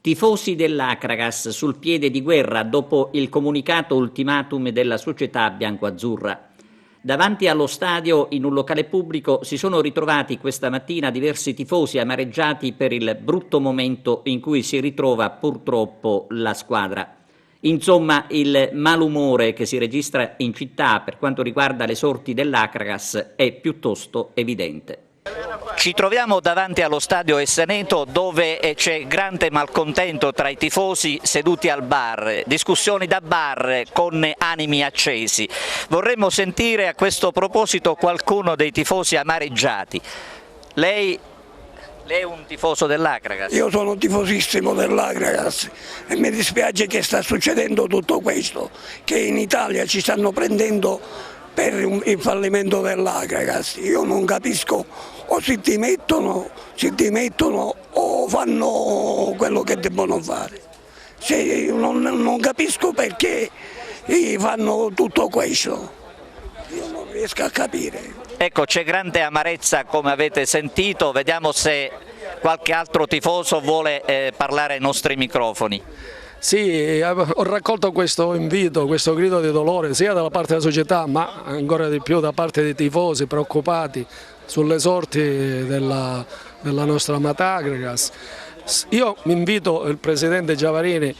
Tifosi dell'Acragas sul piede di guerra dopo il comunicato ultimatum della società biancoazzurra. Davanti allo stadio, in un locale pubblico, si sono ritrovati questa mattina diversi tifosi amareggiati per il brutto momento in cui si ritrova purtroppo la squadra. Insomma, il malumore che si registra in città per quanto riguarda le sorti dell'Acragas è piuttosto evidente. Ci troviamo davanti allo stadio Esseneto dove c'è grande malcontento tra i tifosi seduti al bar, discussioni da bar con animi accesi. Vorremmo sentire a questo proposito qualcuno dei tifosi amareggiati. Lei è un tifoso dell'Acragas? Io sono tifosissimo dell'Acragas e mi dispiace che sta succedendo tutto questo, che in Italia ci stanno prendendo per il fallimento dell'Acragas. Io non capisco, o si dimettono o fanno quello che devono fare. Non capisco perché fanno tutto questo, io non riesco a capire. Ecco, c'è grande amarezza come avete sentito, vediamo se qualche altro tifoso vuole parlare ai nostri microfoni. Sì, ho raccolto questo invito, questo grido di dolore sia dalla parte della società ma ancora di più da parte dei tifosi preoccupati sulle sorti della nostra amata Acragas. Io invito il Presidente Giavarini,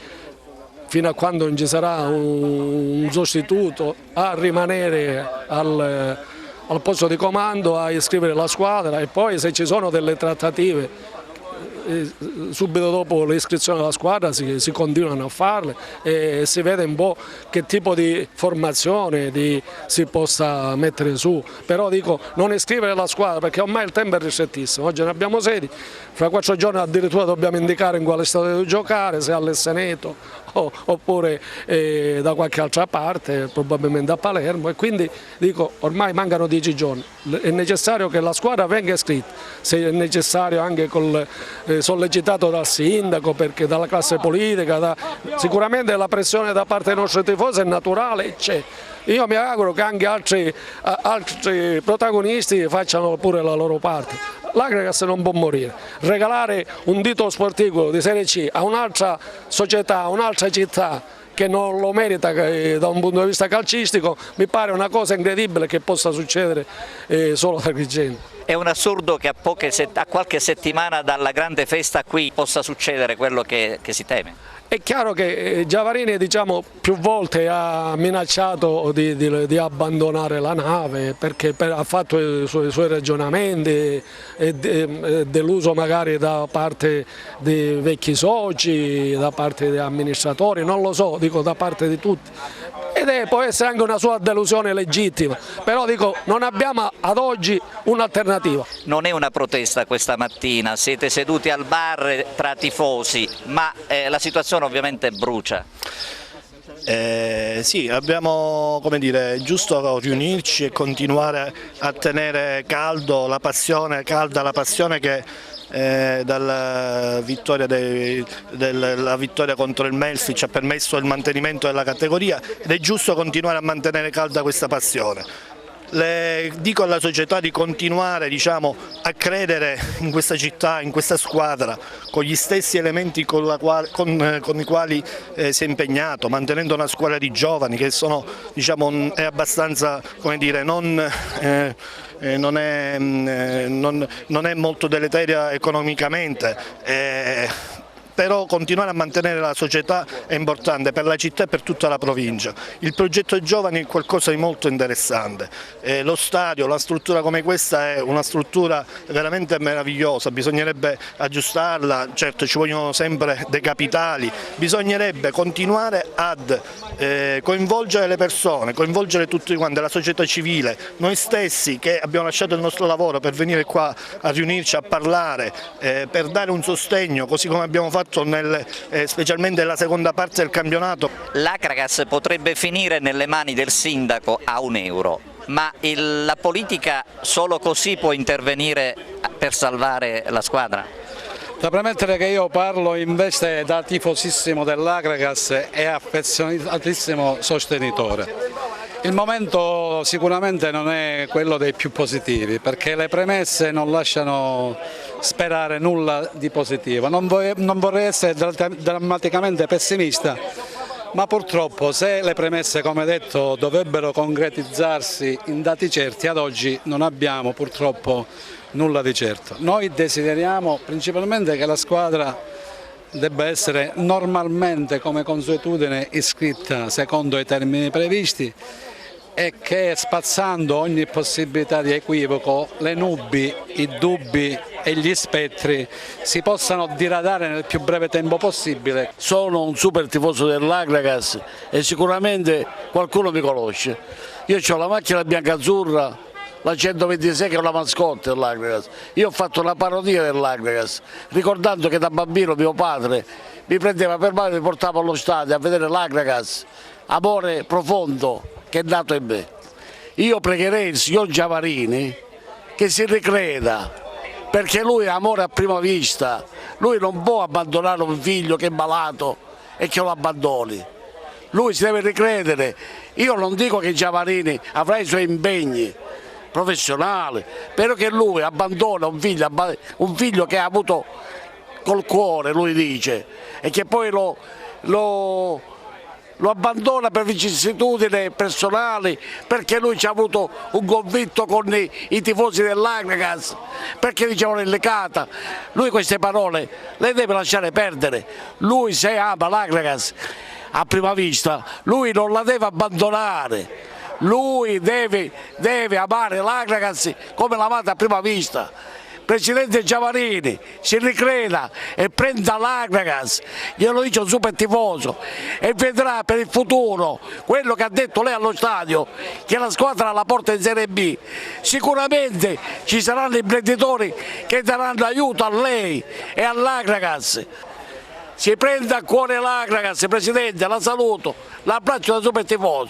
fino a quando non ci sarà un sostituto, a rimanere al posto di comando, a iscrivere la squadra e poi se ci sono delle trattative subito dopo l'iscrizione alla squadra si continuano a farle e si vede un po' che tipo di formazione si possa mettere su, però dico non iscrivere la squadra perché ormai il tempo è ristrettissimo, oggi ne abbiamo 16, fra 4 giorni addirittura dobbiamo indicare in quale stadio giocare, se all'Esseneto oppure da qualche altra parte, probabilmente a Palermo, e quindi dico ormai mancano 10 giorni, è necessario che la squadra venga iscritta, se è necessario anche sollecitato dal sindaco, perché dalla classe politica, sicuramente la pressione da parte dei nostri tifosi è naturale e c'è. Io mi auguro che anche altri protagonisti facciano pure la loro parte. L'Acragas non può morire. Regalare un titolo sportivo di Serie C a un'altra società, a un'altra città che non lo merita da un punto di vista calcistico, mi pare una cosa incredibile che possa succedere solo a Agrigento. È un assurdo che a qualche settimana dalla grande festa qui possa succedere quello che si teme. È chiaro che Giavarini più volte ha minacciato di abbandonare la nave perché ha fatto i suoi ragionamenti, è deluso magari da parte dei vecchi soci, da parte degli amministratori, non lo so, dico da parte di tutti. Può essere anche una sua delusione legittima, però dico non abbiamo ad oggi un'alternativa. Non è una protesta questa mattina, siete seduti al bar tra tifosi, ma la situazione ovviamente brucia. Sì, abbiamo giusto riunirci e continuare a tenere calda la passione che dalla vittoria contro il Melfi ci ha permesso il mantenimento della categoria ed è giusto continuare a mantenere calda questa passione. Dico alla società di continuare a credere in questa città, in questa squadra, con gli stessi elementi con i quali si è impegnato, mantenendo una squadra di giovani che è abbastanza, non è molto deleteria economicamente. Però continuare a mantenere la società è importante per la città e per tutta la provincia. Il progetto giovani è qualcosa di molto interessante. Lo stadio, una struttura come questa è una struttura veramente meravigliosa, bisognerebbe aggiustarla, certo ci vogliono sempre dei capitali, bisognerebbe continuare ad coinvolgere le persone, coinvolgere tutti quanti, la società civile, noi stessi che abbiamo lasciato il nostro lavoro per venire qua a riunirci, a parlare, per dare un sostegno, così come abbiamo fatto specialmente nella seconda parte del campionato. L'Acragas potrebbe finire nelle mani del sindaco a €1, ma la politica solo così può intervenire per salvare la squadra? Da premettere che io parlo in veste da tifosissimo dell'Acragas e affezionatissimo sostenitore. Il momento sicuramente non è quello dei più positivi, perché le premesse non lasciano sperare nulla di positivo. Non vorrei essere drammaticamente pessimista, ma purtroppo se le premesse, come detto, dovrebbero concretizzarsi in dati certi, ad oggi non abbiamo purtroppo nulla di certo. Noi desideriamo principalmente che la squadra debba essere normalmente, come consuetudine, iscritta secondo i termini previsti e che, spazzando ogni possibilità di equivoco, le nubi, i dubbi e gli spettri si possano diradare nel più breve tempo possibile. Sono un super tifoso dell'Agragas e sicuramente qualcuno mi conosce. Io ho la macchina bianca-azzurra, la 126, che è una mascotte dell'Agragas. Io ho fatto una parodia dell'Agragas, ricordando che da bambino mio padre mi prendeva per mano e mi portava allo stadio a vedere l'Agragas, amore profondo che è nato in me. Io pregherei il signor Giavarini che si ricreda, perché lui è amore a prima vista, lui non può abbandonare un figlio che è malato e che lo abbandoni, lui si deve ricredere. Io non dico che Giavarini avrà i suoi impegni professionali, però che lui abbandona un figlio che ha avuto col cuore, lui dice, e che poi lo abbandona per vicissitudini personali, perché lui ci ha avuto un conflitto con i tifosi dell'Agragas, perché dicevano illegata. Lui queste parole le deve lasciare perdere. Lui, se ama l'Agragas a prima vista, lui non la deve abbandonare. Lui deve amare l'Agragas come l'ha amata a prima vista. Presidente Giavarini, si ricreda e prenda l'Agragas, glielo dice un super tifoso, e vedrà per il futuro quello che ha detto lei allo stadio, che la squadra la porta in Serie B. Sicuramente ci saranno imprenditori che daranno aiuto a lei e all'Agragas. Si prenda a cuore l'Agragas, Presidente, la saluto, l'abbraccio da super tifoso.